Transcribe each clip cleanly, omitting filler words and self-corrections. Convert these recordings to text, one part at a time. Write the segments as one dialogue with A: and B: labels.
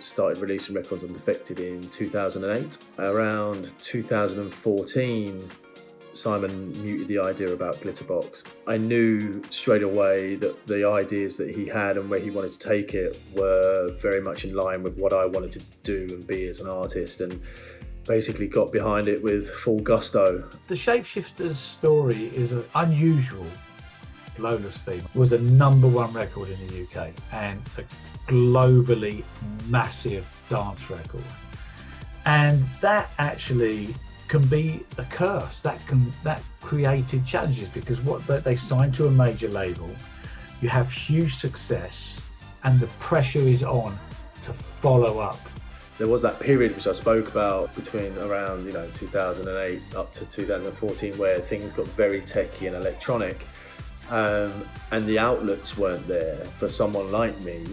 A: started releasing records on Defected in 2008. Around 2014, Simon muted the idea about Glitterbox. I knew straight away that the ideas that he had and where he wanted to take it were very much in line with what I wanted to do and be as an artist, and basically got behind it with full gusto.
B: The Shapeshifters story is unusual. Lola's Theme was a #1 record in the UK and a globally massive dance record. And that actually can be a curse. That created challenges, because what they signed to a major label, you have huge success and the pressure is on to follow up.
A: There was that period which I spoke about between around 2008 up to 2014 where things got very techy and electronic, and the outlets weren't there for someone like me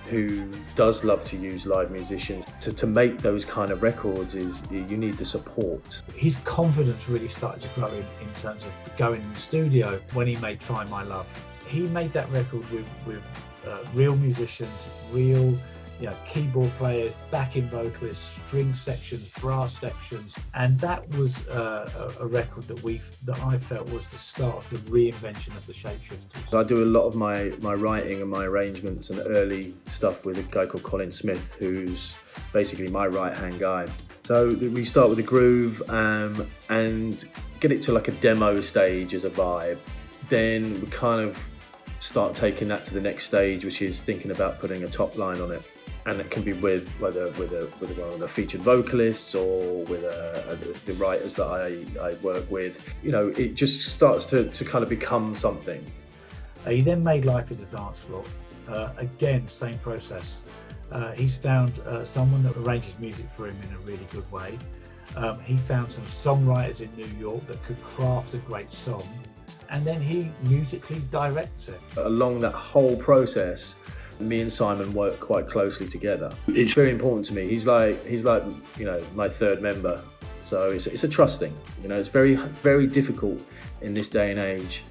A: who does love to use live musicians. To make those kind of records you need the support.
B: His confidence really started to grow in terms of going in the studio when he made Try My Love. He made that record with real musicians, real keyboard players, backing vocalists, string sections, brass sections, and that was a record that I felt was the start of the reinvention of the Shapeshifters.
A: So I do a lot of my writing and my arrangements and early stuff with a guy called Colin Smith, who's basically my right-hand guy. So we start with a groove and get it to like a demo stage as a vibe. Then we kind of start taking that to the next stage, which is thinking about putting a top line on it. And it can be with one of the featured vocalists or with the writers that I work with. It just starts to kind of become something.
B: He then made Life at the Dance Floor. Again, same process. He's found someone that arranges music for him in a really good way. He found some songwriters in New York that could craft a great song, and then he musically directs it.
A: Along that whole process, me and Simon work quite closely together. It's very important to me. He's like my third member. So it's a trust thing. It's very, very difficult in this day and age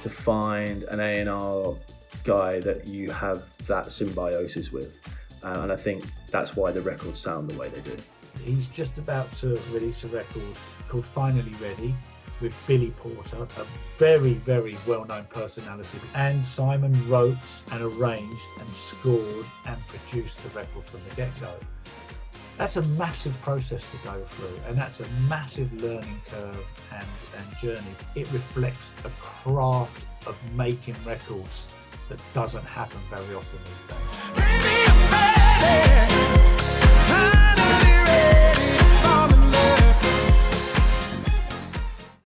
A: to find an A&R guy that you have that symbiosis with. And I think that's why the records sound the way they do.
B: He's just about to release a record called Finally Ready with Billy Porter, a very, very well-known personality. And Simon wrote and arranged and scored and produced the record from the get-go. That's a massive process to go through, and that's a massive learning curve and journey. It reflects a craft of making records that doesn't happen very often these days.